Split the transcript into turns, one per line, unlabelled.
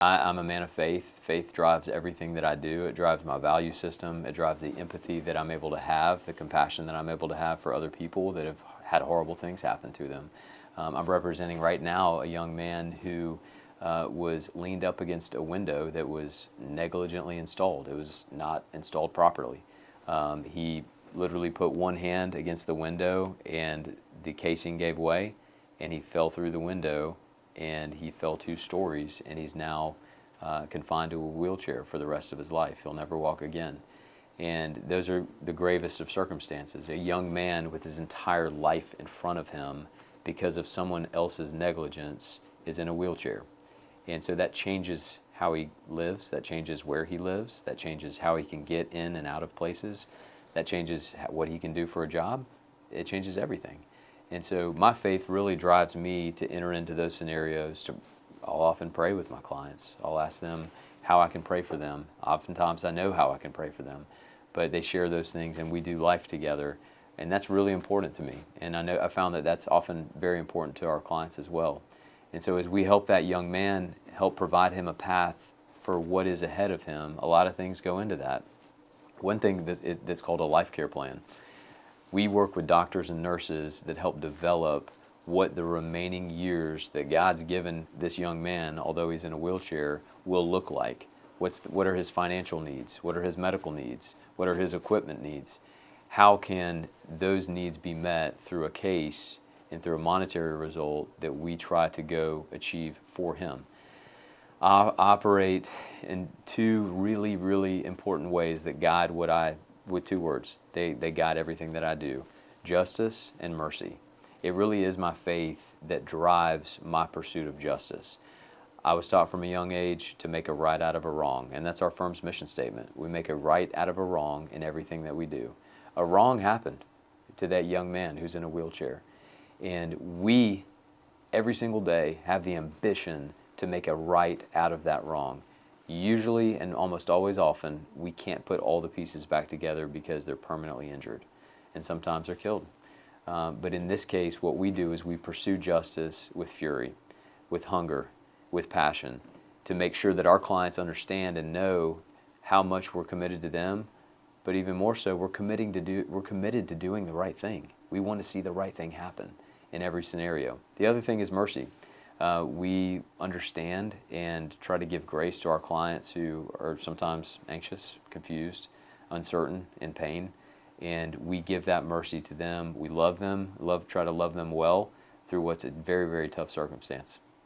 I'm a man of faith. Faith drives everything that I do. It drives my value system. It drives the empathy that I'm able to have, the compassion that I'm able to have for other people that have had horrible things happen to them. I'm representing right now a young man who was leaned up against a window that was negligently installed. It was not installed properly. He literally put one hand against the window and the casing gave way and he fell through the window and he fell 2 stories and he's now confined to a wheelchair for the rest of his life. He'll never walk again. And those are the gravest of circumstances. A young man with his entire life in front of him because of someone else's negligence is in a wheelchair. And so that changes how he lives, that changes where he lives, that changes how he can get in and out of places, that changes what he can do for a job. It changes everything. And so my faith really drives me to enter into those scenarios. I'll often pray with my clients. I'll ask them how I can pray for them. Oftentimes I know how I can pray for them, but they share those things and we do life together. And that's really important to me. And I found that that's often very important to our clients as well. And so as we help that young man, help provide him a path for what is ahead of him, a lot of things go into that. One thing that's called a life care plan. We work with doctors and nurses that help develop what the remaining years that God's given this young man, although he's in a wheelchair, will look like. What are his financial needs? What are his medical needs? What are his equipment needs? How can those needs be met through a case and through a monetary result that we try to go achieve for him? I operate in 2 really, really important ways that guide with 2 words. They guide everything that I do: justice and mercy. It really is my faith that drives my pursuit of justice. I was taught from a young age to make a right out of a wrong, and that's our firm's mission statement. We make a right out of a wrong in everything that we do. A wrong happened to that young man who's in a wheelchair, and we, every single day, have the ambition to make a right out of that wrong. Usually, and almost always often, we can't put all the pieces back together because they're permanently injured, and sometimes they're killed. But in this case, what we do is we pursue justice with fury, with hunger, with passion, to make sure that our clients understand and know how much we're committed to them, but even more so, we're committed to doing the right thing. We want to see the right thing happen in every scenario. The other thing is mercy. We understand and try to give grace to our clients who are sometimes anxious, confused, uncertain, in pain, and we give that mercy to them. We love them, try to love them well through what's a very, very tough circumstance.